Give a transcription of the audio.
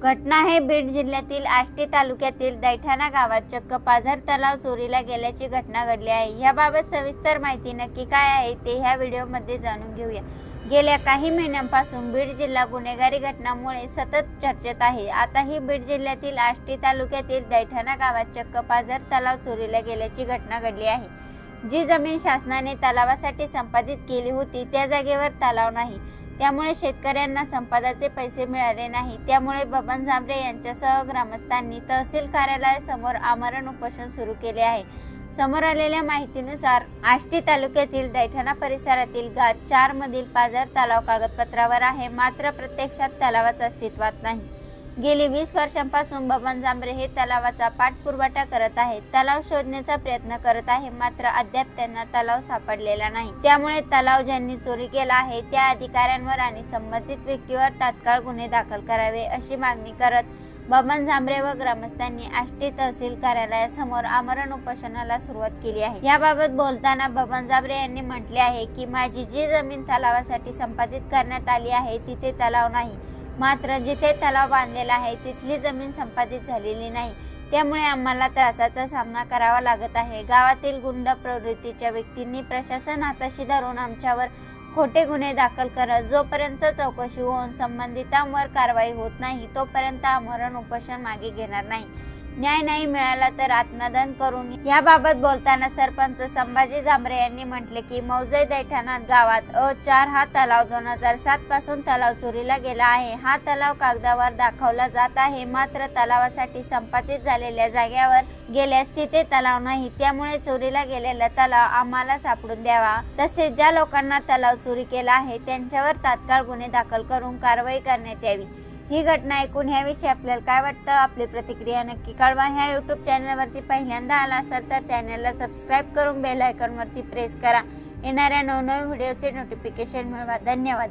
घटना आहे बीड जिल्ह्यातील आष्टी तालुक्यातील दैठाणा गावात चक्क पाझर तलाव चोरीला गेल्याची घटना घडली आहे। याबाबत सविस्तर माहिती नक्की काय आहे ते ह्या व्हिडिओमध्ये जाणून घेऊया। गेल्या काही महिन्यांपासून बीड जिल्हा गुन्हेगारी घटनांमुळे सतत चर्चेत आहे। आता ही बीड जिल्ह्यातील आष्टी तालुक्यातील दैठाणा गावात चक्क पाझर तलाव चोरीला गेल्याची घटना घडली आहे। जी जमीन शासनाने तलावासाठी संपादित केली होती त्या जागेवर तलाव नाही, त्यामुळे शेतकऱ्यांना संपादनाचे पैसे मिळाले नाही। त्यामुळे बबन झांबरे यांच्यासह ग्रामस्थांनी तहसील कार्यालयासमोर आमरण उपोषण सुरू केले आहे। समोर आलेल्या माहितीनुसार आष्टी तालुक्यातील दैठाणा परिसरातील गात 4 मधील पाझर तलाव कागदपत्रावर आहे, मात्र प्रत्यक्षात तलावाच अस्तित्वात नाही। गेली 20 वर्षांपासून बबन झांबरे हे तलावाचा पाठपुरावा करत आहेत, तलाव शोधण्याचा प्रयत्न करत आहे, मात्र अद्याप त्यांना तलाव सापडलेला नाही। त्यामुळे तलाव ज्यांनी चोरी केला आहे त्या अधिकाऱ्यांवर आणि संबंधित व्यक्तीवर तात्काळ गुन्हे दाखल करावे अशी मागणी करत बबन झांबरे व ग्रामस्थांनी आष्टी तहसील कार्यालयासमोर आमरण उपोषणाला सुरुवात केली आहे। याबाबत बोलताना बबन झांबरे यांनी म्हटले आहे की माझी जी जमीन तलावासाठी संपादित करण्यात आली आहे तिथे तलाव नाही, मात्र जिथे तलाव बांधलेला आहे तिथली जमीन संपादित झालेली नाही। त्यामुळे आम्हाला त्रासाचा सामना करावा लागत आहे। गावातील गुंड प्रवृत्तीच्या व्यक्तींनी प्रशासन हाताशी धरून आमच्यावर खोटे गुन्हे दाखल करत जोपर्यंत चौकशी होऊन संबंधितांवर कारवाई होत नाही तोपर्यंत आमरण उपोषण मागे घेणार नाही। न्याय नाही मिळाला तर आत्मदहन करून। याबाबत बोलताना सरपंच संभाजी झांबरे यांनी म्हटले की मौजे दैठाणा गावात अ4 हा तलाव 2007 पासून तलाव चोरीला गेला आहे। हा तलाव कागदावर दाखवला जात आहे, मात्र तलावासाठी संपादित झालेल्या जागेवर गेल्यास तिथे तलाव नाही। त्यामुळे चोरीला गेलेला तलाव आम्हाला सापडून द्यावा, तसेच ज्या लोकांना तलाव चोरी केला आहे त्यांच्यावर तात्काळ गुन्हे दाखल करून कारवाई करण्यात यावी। ही घटना ऐकून ह्याविषयी आपल्याला काय वाटतं, आपली प्रतिक्रिया नक्की कळवा। ह्या यूट्यूब चॅनलवरती पहिल्यांदा आला असाल तर चॅनलला सबस्क्राईब करून बेल आयकॉनवरती प्रेस करा। येणाऱ्या नवनवीन व्हिडिओचे नोटिफिकेशन मिळवा। धन्यवाद।